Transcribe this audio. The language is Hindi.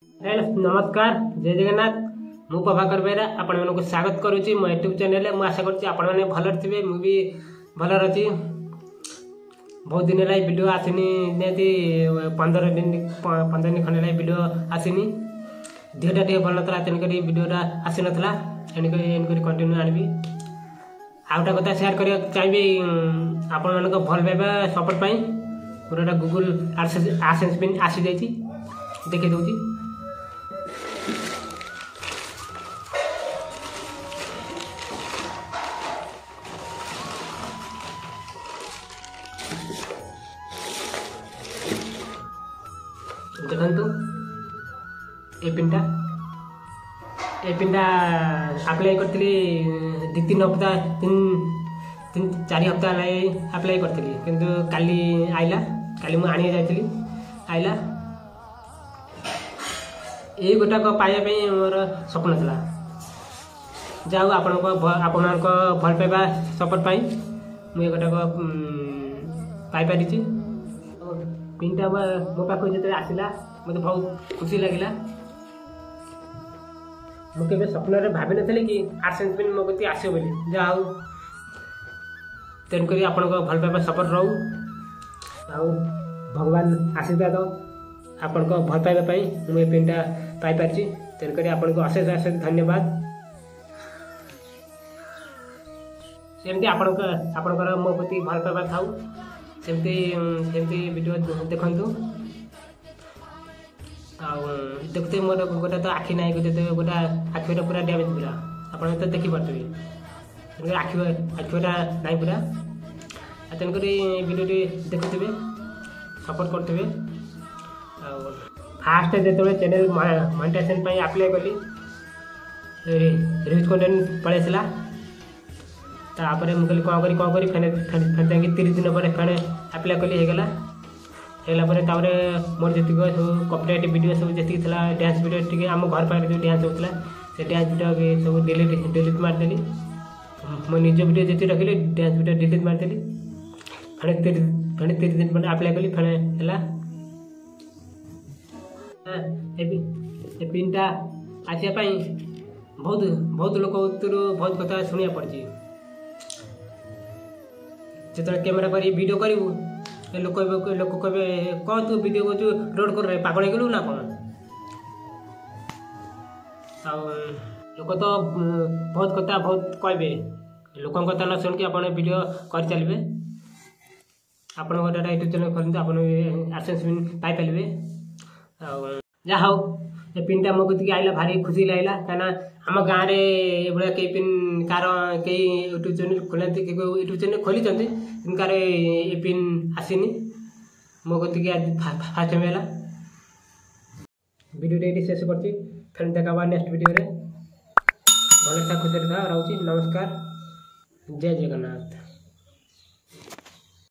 फ्रेंड्स नमस्कार जय जगन्नाथ मु प्रभाकर बेरा आपण मानक स्वागत करुच्ची मो यूट्यूब चैनल में आशा करछि आपण माने भलर थिबे मु भी भलर अछि। बहुत दिन लाई वीडियो आसिनी नेति 15 दिन खंडे लाई वीडियो आसिनी देहटा टे भल नतला तेन करी वीडियोटा आसी नतला एन करी कंटिन्यू आनबी आउटा कथा शेयर करिया चाहिबे आपण मानक भल पाइबा सपोर्ट पई पुराटा गूगल एडसेंस पिन आसी जाईची देखि दोची। देखु ए पिनटा अप्लाई करती दि तीन हप्ता तीन चार हप्ता अप्लाई करती किंतु काली आइला काली मु आनी जाइली आइला ये गोटाक पाइबा मोर स्वप्न था जाऊ आपण भल पाइबा सपोर्ट पाई मुझे गोटाक पाई पिनटा मो पाख जो आसला मत बहुत खुशी लगे मुझे स्वप्न भावी नी कि एडसेंस पिन मो कति आसो बोली जाऊ तेणुक आपण भल पाइबा सपोर्ट रहू आउ भगवान आशीर्वाद आपण भल पाइबा मुझे पिनटा पाई पार्ची तेणुक आपण को अशेष अशेष धन्यवाद। सेमती आपणकर मो प्रति भल पाइबा थाऊ सेमती वीडियो देखु देखते मोर गोटे तो आखि ना गोटे आखिटा पूरा डैमेज पूरा आप तो देखी पारे आखिटा ना पूरा तेणुक वीडियो देखुवे सपोर्ट करेंगे। फास्ट जो चैनल मोनेटाइजेशन अप्लाई कली रिव्यूज कंटेंट पलैसला तापर मुझे कौन करी फेने 30 दिन पर फेने अप्लाई कली होगला मोर जी सब कॉपीराइट वीडियो सब जी डांस वीडियो टी आम घर पाखे जो डांस होता से डांस वीडियो सब डिलीट मारदेली मो निज वीडियो जी रखी डांस वीडियो डिलीट मारदेली फेने 30 दिन पर अप्लाई कली फेने पिनटा आसापी बहुत लोक बहुत कथा शुणा पड़ी जो कैमेरा कर वीडियो करूँ लोक कहे कौन तू वीडियो को रोड कर पागल हो गलु ना कौन लोक तो बहुत कथा बहुत कहे लोक कथा न शुणिक आप वीडियो कर चलिए आप यूट्यूब चैनल खोलते आप एडसेंस पिन पाइपारे जहा हो ये पिनटा मो कति आइला भारी खुशी लगे कहीं आम गाँव में ये कई पिन कार कई यूट्यूब चैनल खोलती यूट्यूब चैनल खोली कार ये पिन आसीनी मो कति फास्ट टाइम है वीडियो ये शेष कर फिर देखा नेक्स्ट वीडियो रे भल खुशी था रोचे। नमस्कार जय जगन्नाथ।